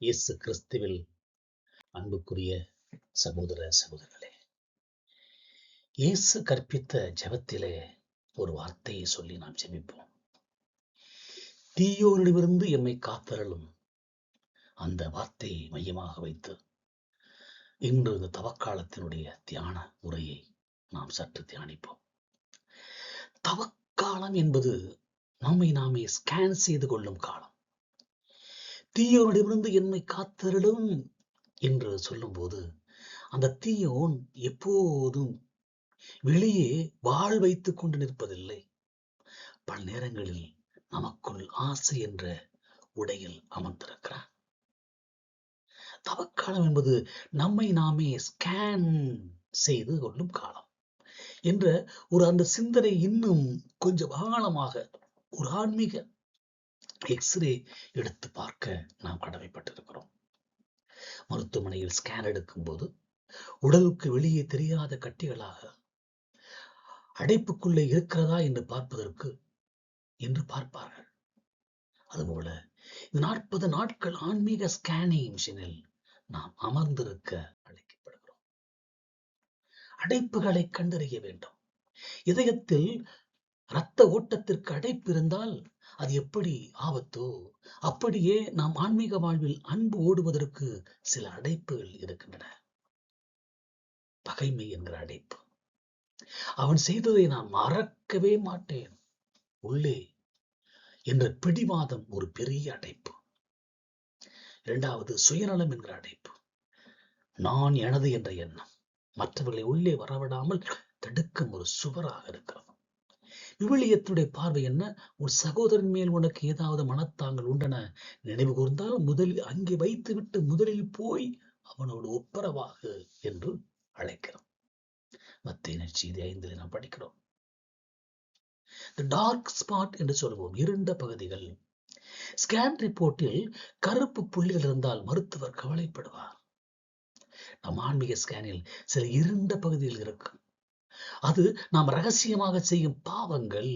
இயேசு கிறிஸ்துவில் அன்புக்குரிய சகோதர சகோதரர்களே, இயேசு கற்பித்த ஜெபத்திலே ஒரு வார்த்தையை சொல்லி நாம் ஜெபிப்போம். தீயோரிடமிருந்து எம்மை காத்தருளும். அந்த வார்த்தையை மையமாக வைத்து இன்று இந்த தவக்காலத்தினுடைய தியான உரையை நாம் சற்று தியானிப்போம். தவக்காலம் என்பது நம்மை நாமே ஸ்கேன் செய்து கொள்ளும் காலம். தீயோரிடமிருந்து என்னை காத்தருளும் என்று சொல்லும் போது அந்த தீயோன் எப்போதும் வெளியே வாள் வைத்துக் கொண்டு நிற்பதில்லை. பல நேரங்களில் நமக்குள் ஆசை என்ற உடையில் அமர்ந்திருக்கிறான். தவக்காலம் என்பது நம்மை நாமே ஸ்கேன் செய்து கொள்ளும் காலம் என்ற ஒரு அந்த சிந்தனை இன்னும் கொஞ்சம் ஆழமாக ஒரு ஆன்மீக எக்ஸ்ரே எடுத்து பார்க்க நாம் கடமைப்பட்டிருக்கிறோம். மருத்துவமனையில் ஸ்கேன் எடுக்கும் போது உடலுக்கு வெளியே தெரியாத கட்டிகளாக அடைப்புக்குள்ளே இருக்கிறதா என்று பார்ப்பதற்கு என்று பார்ப்பார்கள். அதுபோல இந்த 40 நாட்கள் ஆன்மீக ஸ்கேனிங் மிஷினில் நாம் அமர்ந்திருக்க அழைக்கப்படுகிறோம். அடைப்புகளை கண்டறிய வேண்டும். இதயத்தில் இரத்த ஓட்டத்திற்கு அடைப்பு இருந்தால் அது எப்படி ஆபத்தோ அப்படியே நாம் ஆன்மீக வாழ்வில் அன்பு ஓடுவதற்கு சில அடைப்புகள் இருக்கின்றன. பகைமை என்கிற அடைப்பு. அவன் செய்ததை நான் மறக்கவே மாட்டேன் உள்ளே என்ற பிடிவாதம் ஒரு பெரிய அடைப்பு. இரண்டாவது சுயநலம் என்கிற அடைப்பு. நான் எனது என்ற எண்ணம் மற்றவர்களை உள்ளே வரவிடாமல் தடுக்கும் ஒரு சுவராக இருக்கிறது. விவிலியத்துடைய பார்வை என்ன? உன் சகோதரன் மேல் உனக்கு ஏதாவது மனத்தாங்கள் உண்டன நினைவு கூர்ந்தால் முதலில் அங்கே வைத்துவிட்டு முதலில் போய் அவனோடு ஒப்பரவாகு என்று அழைக்கிறோம். மத்தேயு நற்செய்தி 5 நாம் படிக்கிறோம். டார்க் ஸ்பாட் என்று சொல்வோம், இருண்ட பகுதிகள். ஸ்கேன் ரிப்போர்ட்டில் கருப்பு புள்ளிகள் இருந்தால் மருத்துவர் கவலைப்படுவார். நம் ஆன்மீக ஸ்கேனில் சில இருண்ட பகுதிகள் இருக்கும். அது நாம் ரகசியமாக செய்யும் பாவங்கள்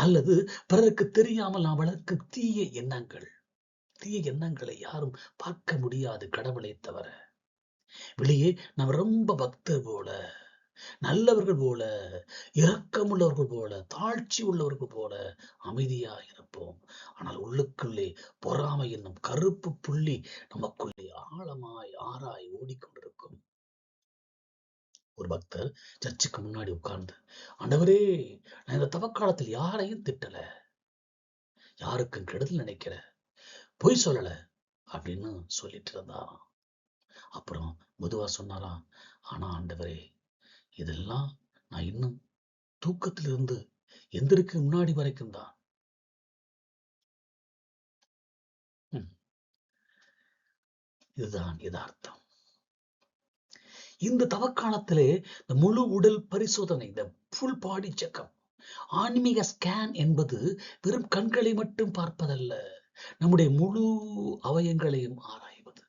அல்லது பிறருக்கு தெரியாமல் நாம் வளர்க்கும் தீய எண்ணங்கள். தீய எண்ணங்களை யாரும் பார்க்க முடியாது கடவுளை தவிர. வெளியே நாம் ரொம்ப பக்தர் போல, நல்லவர்கள் போல, இரக்கமுள்ளவர்கள் போல, தாழ்ச்சி உள்ளவர்கள் போல அமைதியாக இருப்போம். ஆனால் உள்ளுக்குள்ளே பொறாமை என்னும் கருப்பு புள்ளி நமக்குள்ளே ஆழமாய் ஆராய் ஓடிக்கொண்டிருக்கும். ஒரு பக்தர் சர்ச்சுக்கு முன்னாடி உட்கார்ந்து, ஆண்டவரே, நான் இந்த தவக்காலத்தில் யாரையும் திட்டல, யாருக்கும் கெடுதல் நினைக்கல, பொய் சொல்லல அப்படின்னு சொல்லிட்டு இருந்தாராம். அப்புறம் மெதுவா சொன்னாராம், ஆனா ஆண்டவரே, இதெல்லாம் நான் இன்னும் தூக்கத்திலிருந்து எந்திரிக்கு முன்னாடி வரைக்கும் தான். இதுதான் யதார்த்தம். இந்த தவக்காலத்திலே இந்த முழு உடல் பரிசோதனை, இந்த ஃபுல் பாடி செக்அப், ஆன்மீக ஸ்கேன் என்பது வெறும் கண்களை மட்டும் பார்ப்பதல்ல, நம்முடைய முழு அவயங்களையும் ஆராய்வது.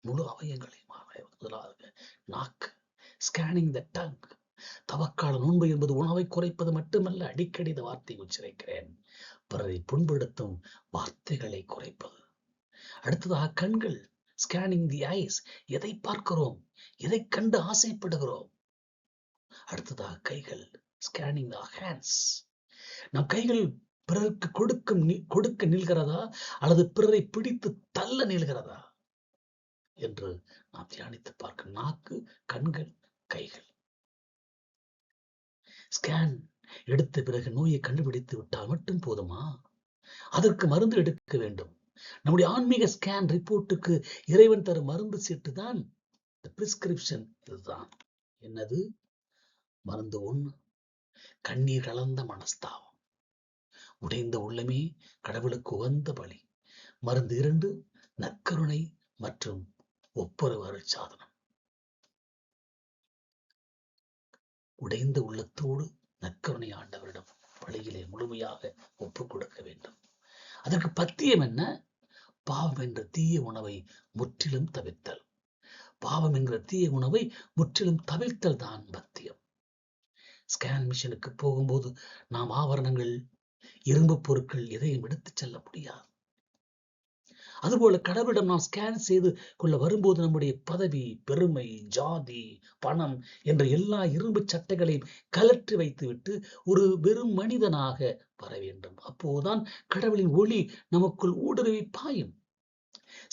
முழு அவயங்களையும் ஆராய்வது. முதலாவது நாக்கு, ஸ்கேனிங் த டங். தவக்கால நோன்பு என்பது உணவை குறைப்பது மட்டுமல்ல, அடிக்கடி இந்த வார்த்தையை உச்சரிக்கிறேன், பிறரை புண்படுத்தும் வார்த்தைகளை குறைப்பது. அடுத்ததாக கண்கள், ஸ்கேனிங் தி ஐஸ். எதை பார்க்கிறோம், எதை கண்டு ஆசைப்படுகிறோம். அடுத்ததாக கைகள், ஸ்கேனிங் தி ஹேண்ட்ஸ். நம் கைகள் பிறருக்கு கொடுக்க நில்கிறதா அல்லது பிறரை பிடித்து தள்ள நில்கிறதா என்று நாம் தியானித்து பார்க்க. நாக்கு, கண்கள், கைகள். ஸ்கேன் எடுத்த பிறகு நோயை கண்டுபிடித்து விட்டால் மட்டும் போதுமா? அதற்கு மருந்து எடுக்க வேண்டும். நம்முடைய ஆன்மீக ஸ்கேன் ரிப்போர்ட்டுக்கு இறைவன் தரும் மருந்து சீட்டு தான் பிரிஸ்கிரிப்ஷன். இதுதான் என்னது? மருந்து 1 கண்ணீர் கலந்த மனஸ்தாபம், உடைந்த உள்ளமே கடவுளுக்கு உகந்த பலி. மருந்து 2 நற்கருணை மற்றும் ஒப்புரவு அருட்சாதனம். உடைந்த உள்ளத்தோடு நற்கருணை ஆண்டவரிடம் பலியிலே முழுமையாக ஒப்புக் கொடுக்க வேண்டும். அதற்கு பத்தியம் என்ன? பாவம் என்ற தீய உணவை முற்றிலும் தவிர்த்தல். பாவம் என்கிற தீய உணவை முற்றிலும் தவிர்த்தல் தான் பத்தியம். ஸ்கேன் மிஷனுக்கு போகும்போது நாம் ஆபரணங்கள், இரும்பு பொருட்கள் எதையும் எடுத்துச் செல்ல முடியாது. அதுபோல கடவுளிடம் நாம் ஸ்கேன் செய்து கொள்ள வரும்போது நம்முடைய பதவி, பெருமை, ஜாதி, பணம் என்ற எல்லா இரும்பு சட்டைகளையும் கலற்றி வைத்துவிட்டு ஒரு வெறும் மனிதனாக வர வேண்டும். அப்போதுதான் கடவுளின் ஒளி நமக்குள் ஊடுருவி பாயும்.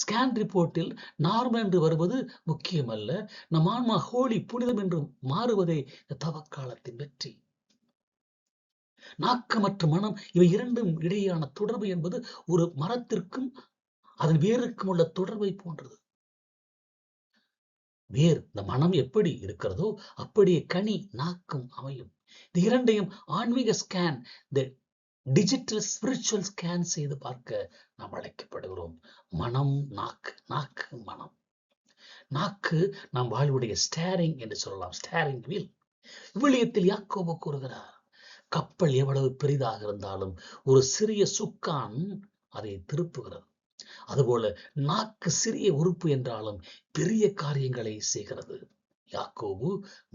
ஸ்கேன் ரிப்போர்ட்டில் நார்மல் என்று வருவது முக்கியமல்ல. நம் ஆன்மா ஹோலி, புனிதம் என்று மாறுவதே தவக்காலத்தின் வெற்றி. நாக்கு மற்றும் மனம் இவை இரண்டும் இடையேயான தொடர்பு என்பது ஒரு மரத்திற்கும் அதன் வேருக்கும் உள்ள தொடர்பை போன்றது. வேர், இந்த மனம் எப்படி இருக்கிறதோ அப்படியே கனி நாக்கும் அமையும். இந்த இரண்டையும் ஆன்மீக ஸ்கேன், டிஜிட்டல் ஸ்பிரிச்சுவல் ஸ்கேன் செய்து பார்க்க நாம் அழைக்கப்படுகிறோம். மனம், நாக்கு, நாக்கு, மனம். நாக்கு நாம் வாழ்வுடைய ஸ்டேரிங் என்று சொல்லலாம், ஸ்டேரிங் வீல். விவிலியத்தில் யாக்கோபு கூறுகிறார், கப்பல் எவ்வளவு பெரிதாக இருந்தாலும் ஒரு சிறிய சுக்கான் அதை திருப்புகிறது. அதுபோல நாக்கு சிறிய உறுப்பு என்றாலும் பெரிய காரியங்களை செய்கிறது. யாக்கோபு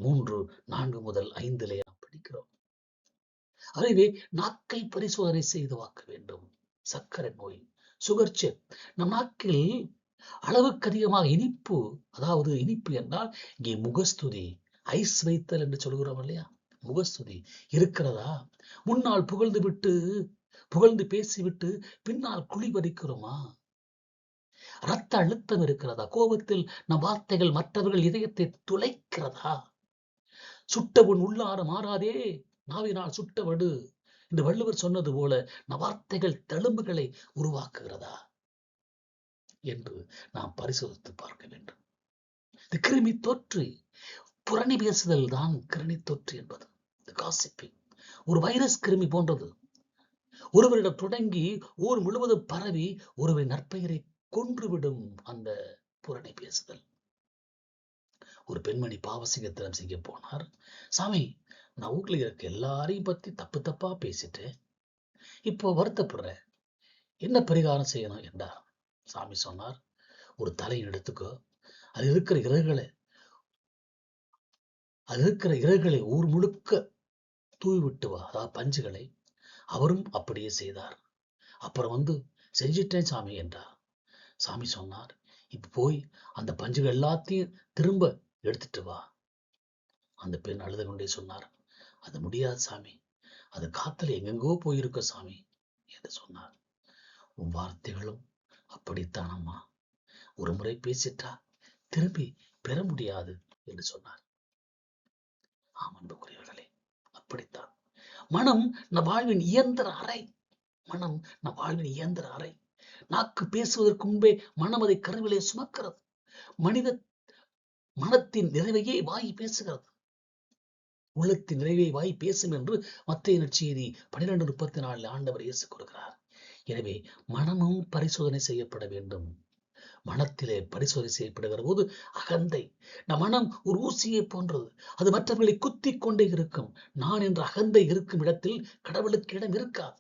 3:4-5 நாம் படிக்கிறோம். அதுவே நாக்கை பரிசோதனை செய்து வாக்க வேண்டும். சர்க்கரை நோய், சுகர் செக். நம் நாக்கில் அளவுக்கு அதிகமாக இனிப்பு, அதாவது இனிப்பு என்றால் இங்கே முகஸ்துதி, ஐஸ் வைத்தல் என்று சொல்கிறோம் இல்லையா, முகஸ்துதி இருக்கிறதா? முன்னால் புகழ்ந்து பேசிவிட்டு பின்னால் குழி பறிக்கிறோமா? ரத்த அழுத்தம் இருக்கிறதா? கோபத்தில் நம் வார்த்தைகள் மற்றவர்கள் இதயத்தை துளைக்கிறதா? சுட்டவுன் உள்ளார மாறாதே, நாவினால் சுட்டவடு என்று வள்ளுவர் சொன்னது போல நம் வார்த்தைகள் தழும்புகளை உருவாக்குகிறதா என்று நாம் பரிசோதித்து பார்க்க வேண்டும். இந்த கிருமி தொற்று, புரணி பேசுதல் தான் கிருமி தொற்று என்பது. ஒரு வைரஸ் கிருமி போன்றது. ஒருவரிடம் தொடங்கி ஊர் முழுவதும் பரவி ஒருவரின் நற்பெயரை கொன்றுவிடும் அந்த புரணி பேசுதல். ஒரு பெண்மணி பாவசிங்கத்திடம் செய்ய போனார். சாமி, நான் ஊர்ல இருக்க எல்லாரையும் பத்தி தப்பு தப்பா பேசிட்டேன், இப்போ வருத்தப்படுறேன், என்ன பரிகாரம் செய்யணும் என்றார். சாமி சொன்னார், ஒரு தலையை எடுத்துக்கோ, அது இருக்கிற இறகுகளை ஊர் முழுக்க தூவி விட்டு வா, அதாவது பஞ்சுகளை. அவரும் அப்படியே செய்தார். அப்புறம் செஞ்சிட்டேன் சாமி என்றார். சாமி சொன்னார், இப்ப போய் அந்த பஞ்சுகள் எல்லாத்தையும் திரும்ப எடுத்துட்டு வா. அந்த பெண் அழுது கொண்டே சொன்னார், அது முடியாது சாமி, அது காத்துல எங்கெங்கோ போயிருக்க சாமி என்று சொன்னார். உன் வார்த்தைகளும் அப்படித்தானம்மா, ஒரு முறை பேசிட்டா திரும்பி பெற முடியாது என்று சொன்னார். ஆமன்புக்குரியவர்களே, அப்படித்தான் மனம் நம் வாழ்வின் இயந்திர அறை. மனம் நம் வாழ்வின் இயந்திர அறை. நாக்கு பேசுவதற்கு முன்பே மனம் அதை கருவிலே சுமக்கிறது. மனித மனத்தின் நிறைவையே வாய் பேசுகிறது. உள்ளத்தின் நிறைவை வாய் பேசும் என்று மத்தேயு நற்செய்தி 12:34 ஆண்டவர் இயேசு கூறுகிறார். எனவே மனமும் பரிசோதனை செய்யப்பட வேண்டும். மனத்திலே பரிசோதனை செய்யப்படுகிற போது அகந்தை, நம் மனம் ஒரு ஊசியை போன்றது. அது மற்றவர்களை குத்தி கொண்டே இருக்கும். நான் என்ற அகந்தை இருக்கும் இடத்தில் கடவுளுக்கு இடம் இருக்காது.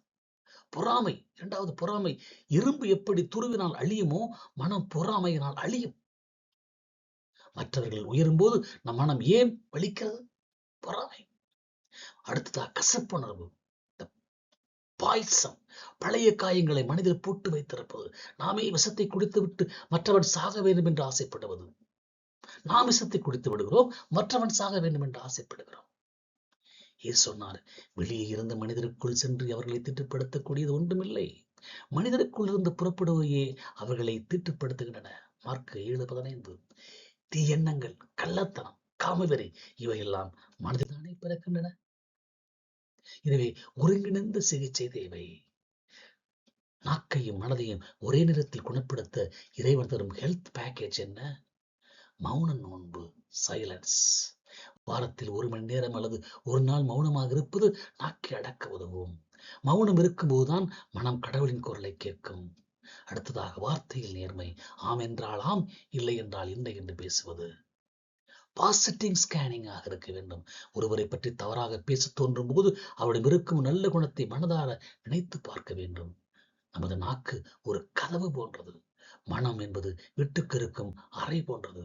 பொறாமை, இரண்டாவது பொறாமை. இரும்பு எப்படி துருவினால் அழியுமோ, மனம் பொறாமையினால் அழியும். மற்றவர்கள் உயரும் போது நம் மனம் ஏன் வலிக்கிறது? பொறாமை. அடுத்ததா கசப்புணர்வு, பாய்சம். பழைய காயங்களை மனிதர் போட்டு வைத்திருப்பது. நாமே விஷத்தை குடித்து விட்டு மற்றவன் சாக வேண்டும் என்று ஆசைப்படுவது. நாம் விஷத்தை குடித்து விடுகிறோம், மற்றவன் சாக வேண்டும் என்று ஆசைப்படுகிறோம். ஏன் சொன்னார், வெளியே இருந்த மனிதருக்குள் சென்று அவர்களை தீட்டுப்படுத்தக்கூடியது ஒன்றுமில்லை, மனிதருக்குள் இருந்து புறப்படுவையே அவர்களை தீட்டுப்படுத்துகின்றன. மார்க் 7:15. தீயெண்ணங்கள், கள்ளத்தனம், காமவெறி இவையெல்லாம் மனதில்தானே பிறக்கின்றன. எனவே ஒருங்கிணைந்த சிகிச்சை தேவை. நாக்கையும் மனதையும் ஒரே நேரத்தில் குணப்படுத்த இறைவன் தரும் ஹெல்த் பேக்கேஜ் என்ன? மௌன நோன்பு, சைலன்ஸ். வாரத்தில் 1 மணி நேரம் அல்லது ஒரு நாள் மௌனமாக இருப்பது நாக்கை அடக்க உதவும். மௌனம் இருக்கும்போதுதான் மனம் கடவுளின் குரலை கேட்கும். அடுத்ததாக வார்த்தையில் நேர்மை. ஆம் என்றால் ஆம், இல்லை என்றால் இல்லை என்று பேசுவது. பாசிட்டிவ் ஸ்கேனிங் ஆக இருக்க வேண்டும். ஒருவரை பற்றி தவறாக பேச தோன்றும் போது அவரிடம் இருக்கும் நல்ல குணத்தை மனதார நினைத்து பார்க்க வேண்டும். நமது நாக்கு ஒரு கதவு போன்றது. மனம் என்பது வீட்டுக்கு இருக்கும் அறை போன்றது.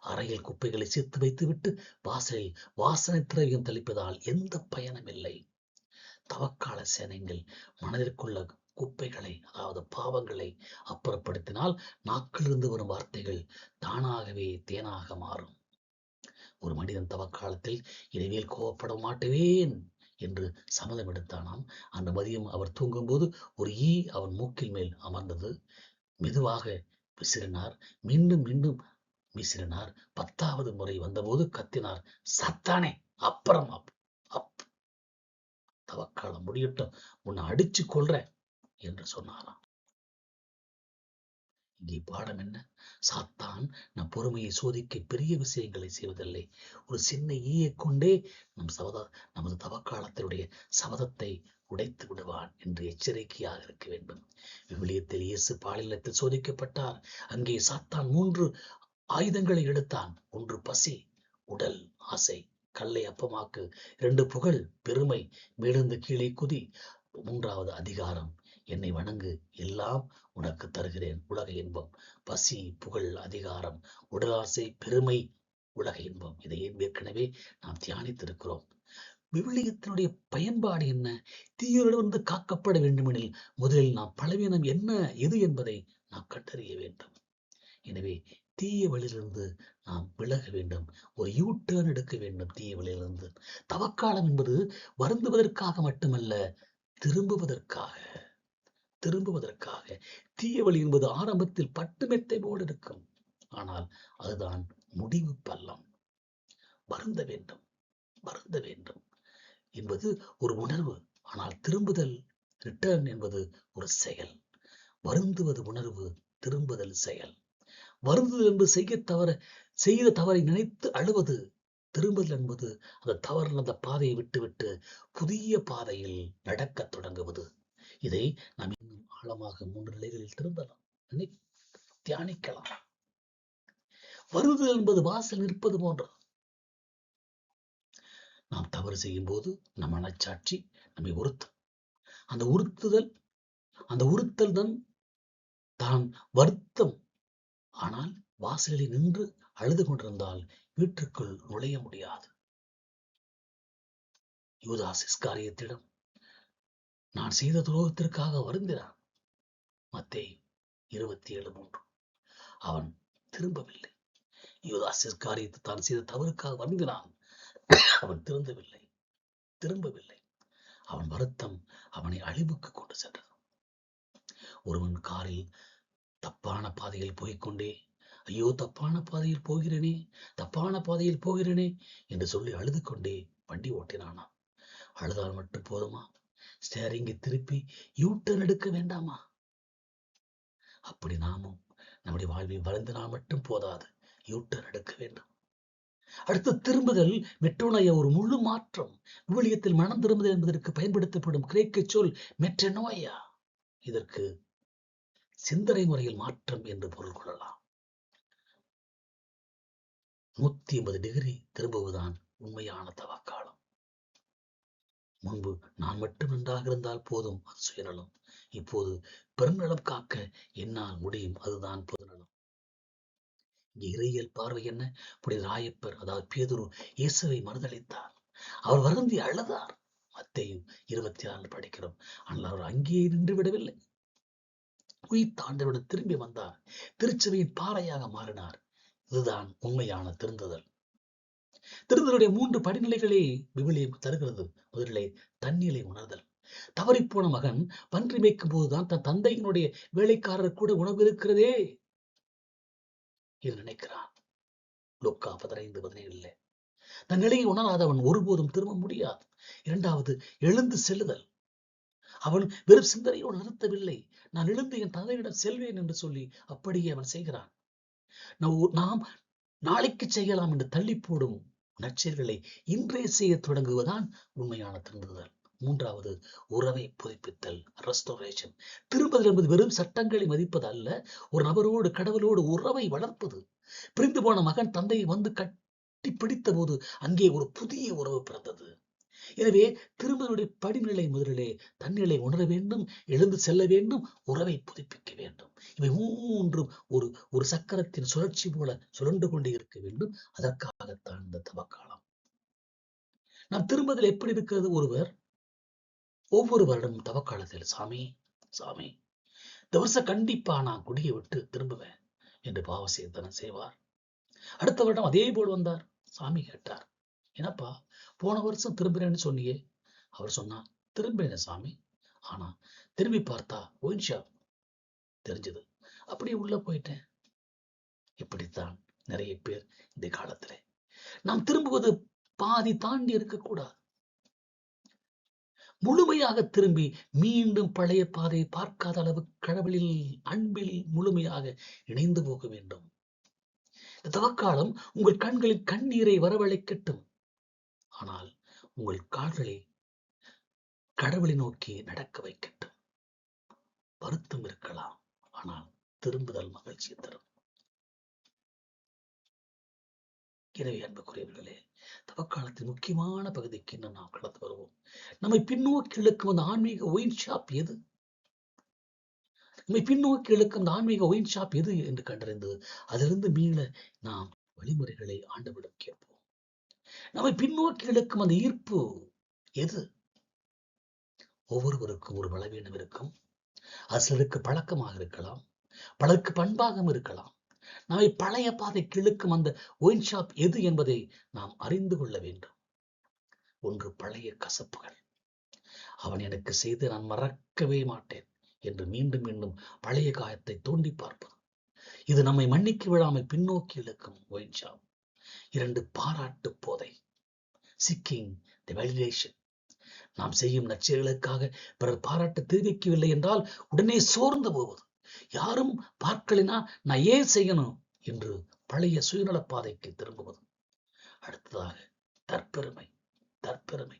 அறையில் குப்பைகளை சேர்த்து வைத்துவிட்டு வாசலில் வாசனை திரவியம் தெளிப்பதால் எந்த பயனும் இல்லை. தவக்கால சேனைகள் மனதிற்குள்ள குப்பைகளை, அதாவது பாவங்களை அப்புறப்படுத்தினால் நாக்கிலிருந்து வரும் வார்த்தைகள் தானாகவே தேனாக மாறும். ஒரு மனிதன் தவக்காலத்தில் இனிமேல் கோபப்பட மாட்டேன் என்று சம்மதம் எடுத்தானாம். அந்த மதியம் அவர் தூங்கும்போது ஒரு ஈ அவன் மூக்கில் மேல் அமர்ந்தது. மெதுவாக விசிறினார். மீண்டும் மீண்டும் விசிறினார். 10வது முறை வந்தபோது கத்தினார், சத்தானே, அப்புறம் தவக்காலம் முடியட்டும், உன்னை அடிச்சு கொள்றேன் என்று சொன்னாராம். இங்கே பாடம் என்ன? சாத்தான் நம் பொறுமையை சோதிக்க பெரிய விஷயங்களை செய்வதில்லை. ஒரு சின்ன ஈயை கொண்டே நமது தவக்காலத்தினுடைய சபதத்தை உடைத்து விடுவான் என்று எச்சரிக்கையாக இருக்க வேண்டும். விவிலியத்தில் இயேசு பாலியலத்தில் சோதிக்கப்பட்டார். அங்கே சாத்தான் 3 ஆயுதங்களை எடுத்தான். 1 பசி, உடல் ஆசை, கல்லை அப்பமாக்கு. 2 புகழ், பெருமை, மேலிருந்து கீழே குதி. 3வது அதிகாரம், என்னை வணங்கு, எல்லாம் உனக்கு தருகிறேன். உலக இன்பம், பசி, புகழ், அதிகாரம், உடலாசை, பெருமை, உலக இன்பம். இதை ஏற்கனவே நாம் தியானித்திருக்கிறோம். விவிலியத்தினுடைய பயன்பாடு என்ன? தீயோரிடமிருந்து காக்கப்பட வேண்டுமெனில் முதலில் நாம் பலவீனம் என்ன எது என்பதை நாம் கண்டறிய வேண்டும். எனவே தீய வழியிலிருந்து நாம் விலக வேண்டும். ஒரு யூ-டர்ன் எடுக்க வேண்டும் தீய வழியிலிருந்து. தவக்காலம் என்பது வருந்துவதற்காக மட்டுமல்ல, திரும்புவதற்காக. தீய வழி என்பது ஆரம்பத்தில் பட்டு மெத்தை போல் இருக்கும். ஆனால் அதுதான் முடிவு பள்ளம். வருந்த வேண்டும் என்பது ஒரு உணர்வு. ஆனால் திரும்புதல், ரிட்டர்ன் என்பது ஒரு செயல். வருந்துவது உணர்வு, திரும்புதல் செயல். வருந்துதல் என்பது செய்த தவறை நினைத்து அழுவது. திரும்புதல் என்பது அந்த பாதையை விட்டுவிட்டு புதிய பாதையில் நடக்க தொடங்குவது. இதை நாம் இன்னும் ஆழமாக 3 நிலைகளில் திரும்பலாம், தியானிக்கலாம். வருந்துதல் என்பது வாசல் நிற்பது போன்றது. நாம் தவறு செய்யும் போது நம் மனச்சாட்சி நம்மை உறுத்தும். அந்த உறுத்தல் தான் வருத்தம். ஆனால் வாசலில் நின்று அழுது கொண்டிருந்தால் வீட்டுக்குள் நுழைய முடியாது. யூதாஸ் இஸ்காரியத்திடம் நான் செய்த துரோகத்திற்காக வருந்தினான். மத்தேயு 27:3. அவன் திரும்பவில்லை. யூதாஸ் இஸ்காரியத்து தான் செய்த தவறுக்காக வருந்தினான். அவன் திரும்பவில்லை. அவன் வருத்தம் அவனை அழிவுக்கு கொண்டு சென்றது. ஒருவன் காரில் தப்பான பாதையில் போய்கொண்டே, ஐயோ தப்பான பாதையில் போகிறேனே என்று சொல்லி அழுது கொண்டே வண்டி ஓட்டினானா? அழுதால் மட்டும் போதுமா? ஸ்டேரிங்கை திருப்பி யூ-டர்ன் எடுக்க வேண்டாமா? அப்படி நாமும் நம்முடைய வாழ்வில் வளர்ந்தினால் மட்டும் போதாது, யூ-டர்ன் எடுக்க வேண்டும். அடுத்து திரும்புதல், மெட்ரோனோயா, ஒரு முழு மாற்றம். விவிலியத்தில் மனம் திரும்புதல் என்பதற்கு பயன்படுத்தப்படும் கிரேக்க சொல் மெட்ரோனோயா. இதற்கு சிந்தனை முறையில் மாற்றம் என்று பொருள் கொள்ளலாம். 180 டிகிரி திரும்புவதுதான் உண்மையான தவக்காலம். முன்பு நான் மட்டும் நன்றாக இருந்தால் போதும், அது சுயநலம். இப்போது பெருநலம் காக்க என்னால் முடியும், அதுதான் பொதுநலம். இங்கே இறையியல் பார்வை என்ன? புனித ராயப்பர், அதாவது பேதுரு, இயேசுவை மறுதளித்தார். அவர் வருந்தி அழுதார். மத்தேயு 26 படிக்கிறோம். ஆனால் அவர் அங்கேயே நின்று விடவில்லை. உயிர் தாண்டவுடன் திரும்பி வந்தார். திருச்சபையின் பாறையாக மாறினார். இதுதான் உண்மையான திருந்துதல். திருந்தலுடைய 3 படிநிலைகளே விவிலியம் தருகிறது. முதலிலே தன்னிலை உணர்தல். தவறிப்போன மகன் பன்றி மேய்க்கும் போதுதான் தன் தந்தையினுடைய வேலைக்காரர் கூட உணவு இருக்கிறதே என்று நினைக்கிறான். லூக்கா 15:17. தன் நிலையை உணராதவன் ஒருபோதும் திரும்ப முடியாது. 2வது, எழுந்து செல்லுதல். அவன் வெறும் சிந்தனையோடு நிறுத்தவில்லை. நான் எழுந்து என் தந்தையிடம் செல்வேன் என்று சொல்லி அப்படியே அவன் செய்கிறான். நாம் நாளைக்கு செய்யலாம் என்று தள்ளி போடும் நற்செயல்களை இன்றே செய்ய தொடங்குவதுதான் உண்மையான திருந்துதல். 3வது, உறவை புதுப்பித்தல், ரெஸ்டோரேஷன். திரும்புதல் என்பது வெறும் சட்டங்களை மதிப்பது அல்ல, ஒரு நபரோடு, கடவுளோடு உறவை வளர்ப்பது. பிரிந்து போன மகன் தந்தையை வந்து கட்டி பிடித்த போது அங்கே ஒரு புதிய உறவு பிறந்தது. எனவே திரும்புதலுடைய படிநிலை முதலிலே தன்னிலை உணர வேண்டும், எழுந்து செல்ல வேண்டும், உறவை புதுப்பிக்க வேண்டும். இவை 3ம் ஒரு சக்கரத்தின் சுழற்சி போல சுழன்று கொண்டே இருக்க வேண்டும். அதற்காகத்தான் இந்த தவக்காலம். நாம் திரும்புதல் எப்படி இருக்கிறது? ஒருவர் ஒவ்வொரு வருடமும் தவக்காலத்தில், சாமி சாமி, இந்த வருஷம் கண்டிப்பா நான் குடியை விட்டு திரும்புவேன் என்று பாவசேத்தனம் செய்வார். அடுத்த வருடம் அதே போல் வந்தார். சாமி கேட்டார், என்னப்பா போன வருஷம் திரும்புறேன்னு சொன்னியே? அவர் சொன்னார், திரும்பினேன் சாமி, ஆனா திரும்பி பார்த்தா ஒயின் ஷாப் தெரிஞ்சது, அப்படியே உள்ள போயிட்டேன். இப்படித்தான் நிறைய பேர் இந்த காலத்திலே நாம் திரும்புவது பாதி தாண்டி இருக்கக்கூடாது. முழுமையாக திரும்பி மீண்டும் பழைய பாதையை பார்க்காத அளவு கடவுளில் அன்பில் முழுமையாக இணைந்து போக வேண்டும். இந்த தவக்காலம் உங்கள் கண்களில் கண்ணீரை வரவழைக்கட்டும், ஆனால் உங்கள் கால்களை கடவுளை நோக்கி நடக்க வைக்கட்டும். வருத்தம் இருக்கலாம், ஆனால் திரும்புதல் மகிழ்ச்சி தரும். எனவே அன்புக்குரியவர்களே, தவக்காலத்தின் முக்கியமான பகுதிக்கு இன்னும் நாம் கடந்து வருவோம். நம்மை பின்னோக்கி இழுக்கும் அந்த ஆன்மீக ஒயின் ஷாப் எது? நம்மை பின்னோக்கி இழுக்கும் அந்த ஆன்மீக ஒயின் ஷாப் எது என்று கண்டறிந்து அதிலிருந்து மீள நாம் வழிமுறைகளை ஆண்டவிடம் கேட்போம். நம்மை பின்னோக்கி இழுக்கும் அந்த ஈர்ப்பு எது? ஒவ்வொருவருக்கும் ஒரு பலவீனம் இருக்கும். அது சிலருக்கு பழக்கமாக இருக்கலாம், பலருக்கு பண்பாகவும் இருக்கலாம். நம்மை பழைய பாதைக்கு இழுக்கும் அந்த ஒயின் ஷாப் எது என்பதை நாம் அறிந்து கொள்ள வேண்டும். ஒன்று, பழைய கசப்புகள். அவன் எனக்கு செய்து நான் மறக்கவே மாட்டேன் என்று மீண்டும் மீண்டும் பழைய காயத்தை தோண்டி பார்ப்பது. இது நம்மை மன்னிக்க விடாமல் பின்னோக்கி இழுக்கும் ஒயின் ஷாப். 2, பாராட்டு போதை. சீக்கிங் தி வேலிடேஷன். நாம் செய்யும் நற்செயலுக்காக பிறர் பாராட்டு தெரிவிக்கவில்லை என்றால் உடனே சோர்ந்து போவது. யாரும் பார்க்கலினா நான் ஏன் செய்யணும் என்று பழைய சுயநல பாதைக்கு திரும்புவது. அடுத்ததாக தற்பெருமை. தற்பெருமை.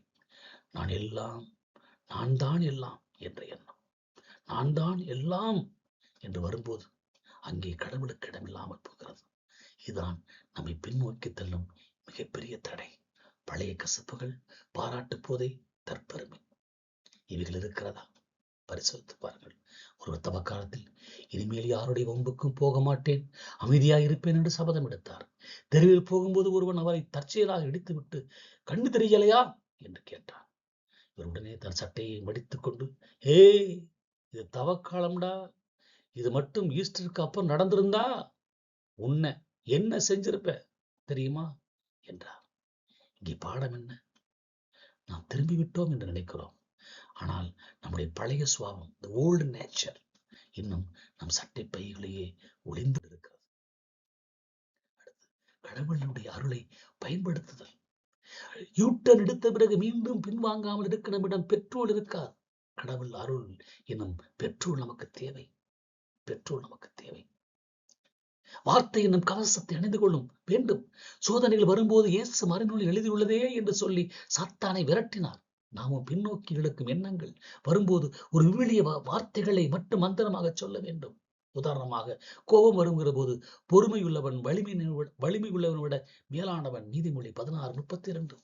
நான் தான் எல்லாம் என்ற எண்ணம். நான் தான் எல்லாம் என்று வரும்போது அங்கே கடவுளுக்கு இடமில்லாமல் போகிறது. இதுதான் நம்மை பின்னோக்கி தள்ளும் மிகப்பெரிய தடை. பழைய கசப்புகள், பாராட்டு போதை, தற்பெருமை, இவைகள் இருக்கிறதா? பரிசோதித்து பாருங்கள். ஒருவர் தவக்காலத்தில் இனிமேல் யாருடைய வம்புக்கும் போக மாட்டேன், அமைதியாக இருப்பேன் என்று சபதம் எடுத்தார். தெருவில் போகும்போது ஒருவன் அவரை தற்செயலாக இடித்துவிட்டு, கண்ணு தெரியலையா என்று கேட்டான். இவர் உடனே தன் சட்டையை மடித்துக் கொண்டு, ஏய், இது தவக்காலம்டா, இது மட்டும் ஈஸ்டருக்கு அப்புறம் நடந்திருந்தா உன்னை என்ன செஞ்சிருப்ப தெரியுமா என்றார். இங்கே பாடம் என்ன? நாம் திரும்பிவிட்டோம் என்று நினைக்கிறோம், ஆனால் நம்முடைய பழைய சுவாபம், the old nature, இன்னும் நம் சட்டை பைகளையே ஒளிந்து இருக்கிறது. கடவுளுடைய அருளை பயன்படுத்துதல். யூட்டன் எடுத்த பிறகு மீண்டும் பின்வாங்காமல் இருக்க நம்மிடம் பெட்ரோல் இருக்காது. கடவுள் அருள் என்னும் பெட்ரோல் நமக்கு தேவை. பெட்ரோல் நமக்கு தேவை. வார்த்தை என்னும் கவசத்தை அணிந்து கொள்ளும் வேண்டும். சோதனைகள் வரும்போது இயேசு மறைநூலில் எழுதியுள்ளதே என்று சொல்லி சாத்தானை விரட்டினார். நாமும் பின்னோக்கி இழுக்கும் எண்ணங்கள் வரும்போது ஒரு விவிலிய வார்த்தைகளை மட்டும் மந்திரமாக சொல்ல வேண்டும். உதாரணமாக, கோபம் வருகிற போது பொறுமை உள்ளவன் வலிமை உள்ளவன் விட மேலானவன். நீதிமொழி 16:32.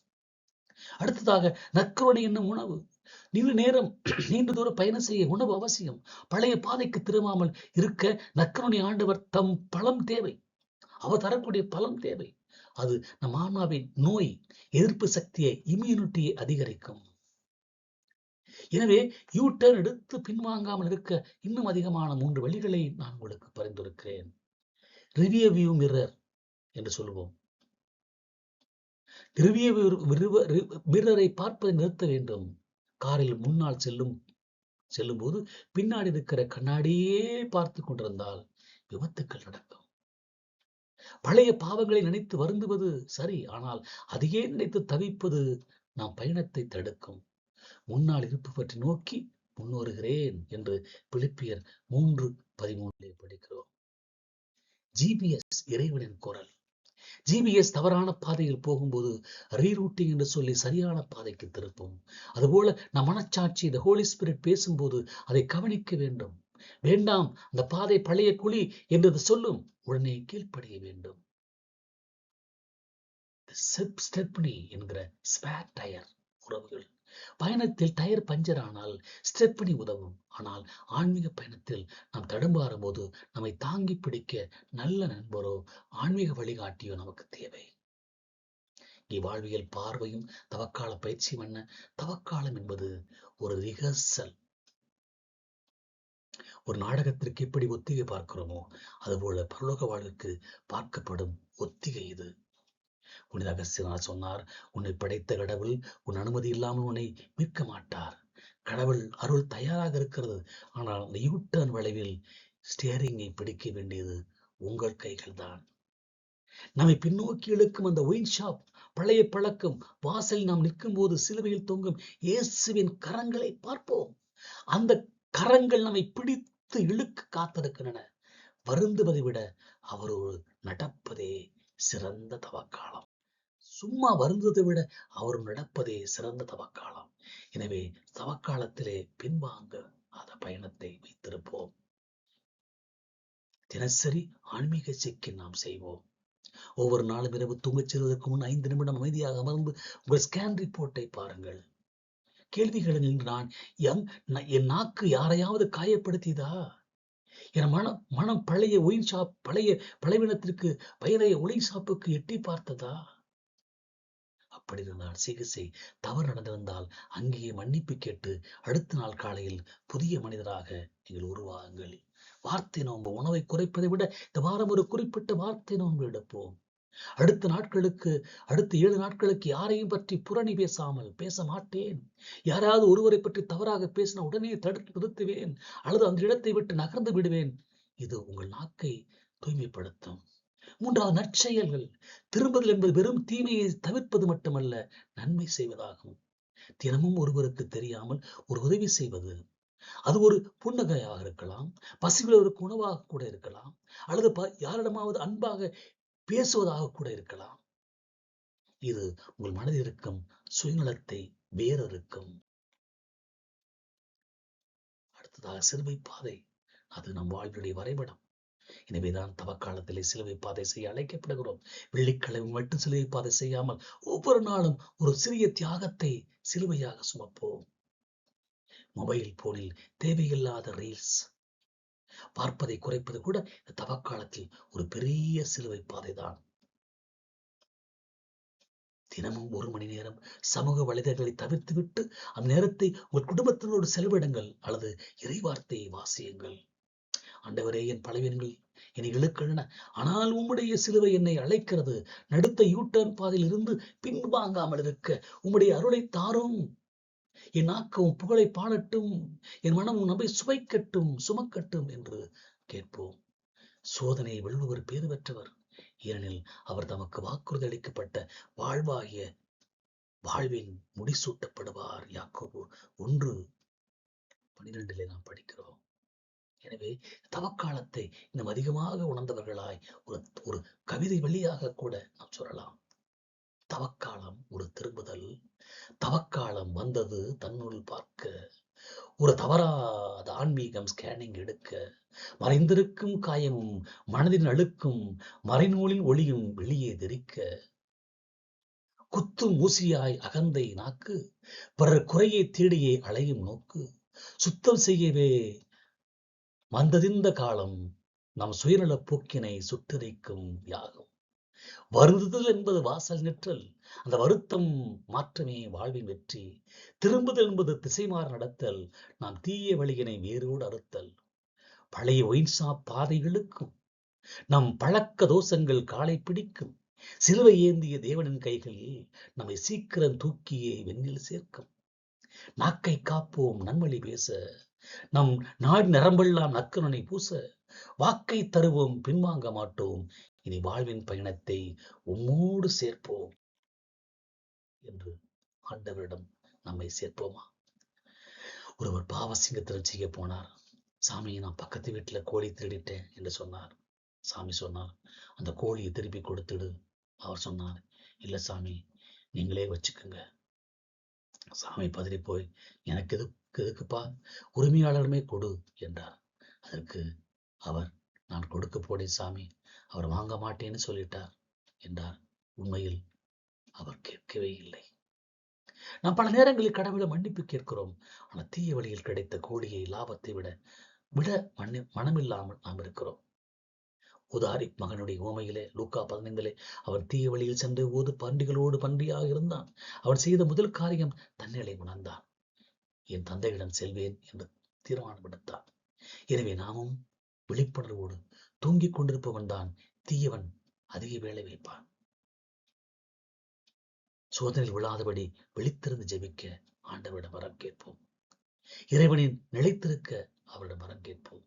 அடுத்ததாக, நற்கருணை என்னும் உணவு. நீண்ட தூர பயணம் செய்ய உணவு அவசியம். பழைய பாதைக்கு திரும்பாமல் இருக்க நற்கருணை ஆண்டவர் தம் பலம் தேவை. அவர் தரக்கூடிய பலம் தேவை. அது நம் ஆன்மாவின் நோய் எதிர்ப்பு சக்தியை, இம்யூனிட்டியை அதிகரிக்கும். எனவே யூட்டர்ன் எடுத்து பின்வாங்காமல் இருக்க இன்னும் அதிகமான 3 வழிகளை நான் உங்களுக்கு பரிந்துரைக்கிறேன். ரிவ்யூ மிரர் என்று சொல்லுவோம். மிரரை பார்ப்பதை நிறுத்த வேண்டும். காரில் முன்னால் செல்லும் போது பின்னாடி இருக்கிற கண்ணாடியே பார்த்து கொண்டிருந்தால் விபத்துக்கள் நடக்கும். பழைய பாவங்களை நினைத்து வருந்துவது சரி, ஆனால் அதையே நினைத்து தவிப்பது நாம் பயணத்தை தடுக்கும். முன்னால் இருப்பு பற்றி நோக்கி முன்னோறுகிறேன் என்று பிலிப்பியர் 3:13 படிக்கிறோம். ஜிபிஎஸ் இறைவனின் குரல். ஜிபிஎஸ் தவறான பாதையில் போகும்போது ரீரூட்டிங் என்று சொல்லி சரியான பாதைக்கு திருப்பும். அதுபோல நம் மனச்சாட்சி, இந்த ஹோலி ஸ்பிரிட் பேசும்போது அதை கவனிக்க வேண்டும். வேண்டாம், அந்த பாதை பழைய குழி என்று சொல்லும், உடனே கீழ்ப்படிய வேண்டும். ஸ்டெப்னி என்கிற ஸ்பேர் டயர் உறவுகள். பயணத்தில் டயர் பஞ்சர் ஆனால் ஸ்டெப்னி உதவும். ஆனால் ஆன்மீக பயணத்தில் நாம் தடுமாறும் போது நம்மை தாங்கி பிடிக்க நல்ல நண்பரோ ஆன்மீக வழிகாட்டியோ நமக்கு தேவை. வாழ்வியல் பார்வையும் தவக்கால பயிற்சியும் என்ன? தவக்காலம் என்பது ஒரு ரிஹர்சல். ஒரு நாடகத்திற்கு எப்படி ஒத்திகை பார்க்கிறோமோ அதுபோல பரலோக வாழ்வுக்கு பார்க்கப்படும் ஒத்திகை இது. புனித அகஸ்தியனார் சொன்னார், உன்னை படைத்த கடவுள் உன் அனுமதி இல்லாமல் உன்னை மீட்க மாட்டார். கடவுள் அருள் தயாராக இருக்கிறது. ஆனால் அந்த யூட்டர்ன் வளைவில் ஸ்டியரிங்கை பிடிக்க வேண்டியது உங்கள் கைகள் தான். நம்மை பின்னோக்கி இழுக்கும் அந்த ஒயின் ஷாப் பழைய பழக்கம். வாசலில் நாம் நிற்கும் போது சிலுவையில் தொங்கும் இயேசுவின் கரங்களை பார்ப்போம். அந்த கரங்கள் நம்மை பிடித்து இழுக்க காத்திருக்கின்றன. வருந்துவதை விட அவரோடு நடப்பதே சிறந்த தவக்காலம். சும்மா வருந்ததை விட அவர் நடப்பதே சிறந்த தவக்காலம். எனவே தவக்காலத்திலே பின்வாங்க அந்த பயணத்தை வைத்திருப்போம். தினசரி ஆன்மீக செக்கின் நாம் செய்வோம். ஒவ்வொரு நாளும் இரவு தூங்கச் செல்வதற்கு முன் 5 நிமிடம் அமைதியாக அமர்ந்து உங்கள் ஸ்கேன் ரிப்போர்ட்டை பாருங்கள். கேள்விகள் நான் என் நாக்கு யாரையாவது காயப்படுத்தியதா? என் மனம் பழைய ஒயின் ஷாப் பழைய பலவீனத்திற்கு பழைய ஒயின் ஷாப்புக்கு எட்டி பார்த்ததா? அப்படி இருந்தால் சிகிச்சை தவறு நடந்திருந்தால் அங்கேயே மன்னிப்பு கேட்டு அடுத்த நாள் காலையில் புதிய மனிதராக நீங்கள் உருவாகுங்கள். வார்த்தை நோன்பு. உணவை குறைப்பதை விட இந்த வாரம் ஒரு குறிப்பிட்ட வார்த்தை நோன்பு எடுப்போம். அடுத்த 7 நாட்களுக்கு யாரையும் பற்றி புரணி பேச மாட்டேன். யாராவது ஒருவரை பற்றி தவறாக பேசின உடனே தடுத்து நிறுத்துவேன் அல்லது அந்த இடத்தை விட்டு நகர்ந்து விடுவேன். இது உங்கள் நாக்கை தூய்மைப்படுத்தும். 3வது நற்செயல்கள். திரும்புதல் என்பது வெறும் தீமையை தவிர்ப்பது மட்டுமல்ல, நன்மை செய்வதாகும். தினமும் ஒருவருக்கு தெரியாமல் ஒரு உதவி செய்வது. அது ஒரு புன்னகையாக இருக்கலாம், பசியுள்ளவருக்கு உணவாக கூட இருக்கலாம், அல்லது யாரிடமாவது அன்பாக பேசுவதாக கூட இருக்கலாம். இது உங்கள் மனதில் இருக்கும் சுயநலத்தை வேறறுக்கும். அடுத்ததாக சிலுவை பாதை. அது நம் வாழ்வுடைய வரைபடம். எனவேதான் தவக்காலத்திலே சிலுவை பாதை செய்ய அழைக்கப்படுகிறோம். வெள்ளிக்கிழமை மட்டும் சிலுவை பாதை செய்யாமல் ஒவ்வொரு நாளும் ஒரு சிறிய தியாகத்தை சிலுவையாக சுமப்போம். மொபைல் போனில் தேவையில்லாத ரீல்ஸ் பார்ப்பதை குறைப்பது கூட இந்த தவக்காலத்தில் ஒரு பெரிய சிலுவை பாதைதான். தினமும் 1 மணி நேரம் சமூக வலைதளங்களை தவிர்த்துவிட்டு அந்த நேரத்தை உங்கள் குடும்பத்தினரோடு செலவிடுங்கள் அல்லது இறைவார்த்தையை வாசியுங்கள். ஆண்டவரே, என் பலவீனங்கள் என்னை இழுக்கின்றன, ஆனால் உம்முடைய சிலுவை என்னை அழைக்கிறது. நடுத்த யூட்டர்ன் பாதையில் இருந்து பின்வாங்காமல் இருக்க உம்முடைய அருளை தாரும். என் நாக்கும் புகழை பாடட்டும், என் மனமும் நம்பை சுவைக்கட்டும், சுமக்கட்டும் என்று கேட்போம். சோதனையை வெல்பவர் பேறு பெற்றவர், ஏனெனில் அவர் தமக்கு வாக்குறுதி அளிக்கப்பட்ட வாழ்வாகிய வாழ்வின் முடிசூட்டப்படுவார். யாக்கோபு 1:12 நாம் படிக்கிறோம். எனவே தவக்காலத்தை இன்னும் அதிகமாக உணர்ந்தவர்களாய் ஒரு கவிதை வழியாக கூட நாம் சொல்லலாம். தவக்காலம் ஒரு திரும்புதல். தவக்காலம் வந்தது தன்னுள் பார்க்க. ஒரு தவறாத ஆன்மீகம் ஸ்கேனிங் எடுக்க. மறைந்திருக்கும் காயமும் மனதின் அழுக்கும் மறைநூலின் ஒளியும் வெளியே தெரிக்க. குத்தும் ஊசியாய் அகந்தை நாக்கு, பிறர் குறையை தேடியே அலையும் நோக்கு. சுத்தம் செய்யவே வந்ததிந்த காலம் நம் சுயநல போக்கினை சுட்டரிக்கும் யாகும். வருந்துதல் என்பது வாசல் நிற்றல். அந்த வருத்தம் மாற்றமே வாழ்வின் வெற்றி. திரும்புதல் என்பது திசைமாறு நடத்தல். நாம் தீய வழியினை வேரோடு அறுத்தல். பழைய ஒயின்ஷாப் பாதைகளுக்கும் நம் பழக்க தோஷங்கள் காலை பிடிக்கும். சிலுவை ஏந்திய தேவனின் கைகளில் நம்மை சீக்கிரம் தூக்கியே வெண்ணில் சேர்க்கும். நாக்கை காப்போம் நன்மொழி பேச, நம் நாடு நரம்பெல்லாம் நக்கரனை பூச. வாக்கை தருவோம் பின்வாங்க மாட்டோம், இனி வாழ்வின் பயணத்தை உம்மோடு சேர்ப்போம் என்று ஆண்டவரிடம் நம்மை சேர்ப்போமா? ஒருவர் பாவசிங்கத்திடம் செய்ய போனார். சாமி, நான் பக்கத்து வீட்டுல கோழி திருடிட்டேன் என்று சொன்னார். சாமி சொன்னார், அந்த கோழியை திருப்பி கொடுத்துடு. அவர் சொன்னார், இல்ல சாமி, நீங்களே வச்சுக்குங்க. சாமி பதறி போய், எனக்கு எதுக்குப்பா, உரிமையாளருமே கொடு என்றார். அதற்கு அவர், நான் கொடுக்க போனேன் சாமி, அவர் வாங்க மாட்டேன்னு சொல்லிட்டார் என்றார். உண்மையில் அவர் கேட்கவே இல்லை. நாம் பல நேரங்களில் கடவுளை மன்னிப்பு கேட்கிறோம். ஆனால் தீய வழியில் கிடைத்த கோழியை லாபத்தை விட மனமில்லாமல் நாம் இருக்கிறோம். உதாரி மகனுடைய உவமையிலே லூக்கா 15 அவன் தீய வழியில் சென்று போது பன்றிகளோடு பன்றியாக இருந்தான். அவன் செய்த முதல் காரியம் தன்னிலை உணர்ந்தான். என் தந்தையிடம் செல்வேன் என்று தீர்மானம் எடுத்தான். எனவே நாமும் விழிப்புணர்வோடு தூங்கிக் கொண்டிருப்பவன் தான் தீயவன் அதிக வேலை வைப்பான். சோதனையில் விழாதபடி விழித்திருந்து ஜெபிக்க ஆண்டவரிடம் வரம் கேட்போம். இறைவனின் நிலைத்திருக்க அவரிடம் வரம் கேட்போம்.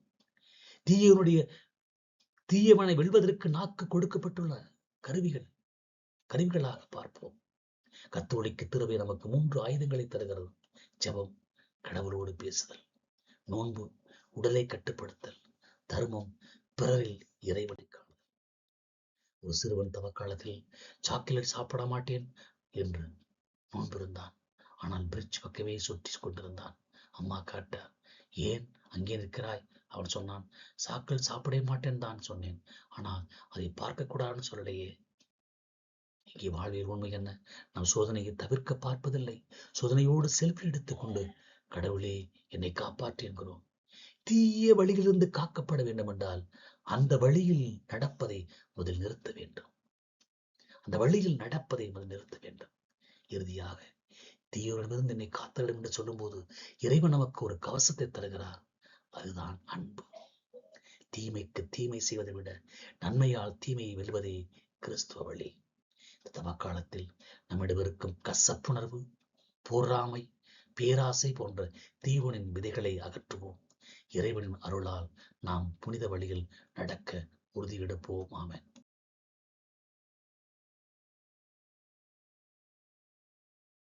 தீயவனை வெல்வதற்கு நாக்கு கொடுக்கப்பட்டுள்ள கருவிகளாக பார்ப்போம். கத்தோலிக்க திருவை நமக்கு 3 ஆயுதங்களை தருகிறது. ஜெபம், கடவுளோடு பேசுதல், நோன்பு, உடலை கட்டுப்படுத்தல், தர்மம், பிறரில் இறைவனை காணுதல். ஒரு சிறுவன் தவக்காலத்தில் சாக்லேட் சாப்பிட மாட்டேன் என்று நோன்பிருந்தான். ஆனால் பிரிட்ஜ் பக்கமே சுற்றி கொண்டிருந்தான். அம்மா கேட்டார், ஏன் அங்கே நிற்கிறாய்? அவன் சொன்னான், சாக்லேட் சாப்பிட மாட்டேன் தான் சொன்னேன், ஆனால் அதை பார்க்க கூடாதுன்னு சொல்லலையே. இங்கே வாழ்வில் உண்மை என்ன? நாம் சோதனையை தவிர்க்க பார்ப்பதில்லை. சோதனையோடு செல்ஃபி எடுத்துக்கொண்டு கடவுளே என்னை காப்பாற்று என்கிறோம். தீய வழியிலிருந்து காக்கப்பட வேண்டும் என்றால் அந்த வழியில் நடப்பதை முதல் நிறுத்த வேண்டும். இறுதியாக தீயோரிடமிருந்து என்னை காத்தலிடும் என்று சொல்லும் போது இறைவன் நமக்கு ஒரு கவசத்தை தருகிறார். அதுதான் அன்பு. தீமைக்கு தீமை செய்வதை விட நன்மையால் தீமையை வெல்வதே கிறிஸ்துவ வழி. தவக்காலத்தில் நம்மிடம் இருக்கும் கசப்புணர்வு, பொறாமை, பேராசை போன்ற தீவனின் விதைகளை அகற்றுவோம். இறைவனின் அருளால் நாம் புனித வழியில் நடக்க உறுதியெடுப்போம். ஆமென்.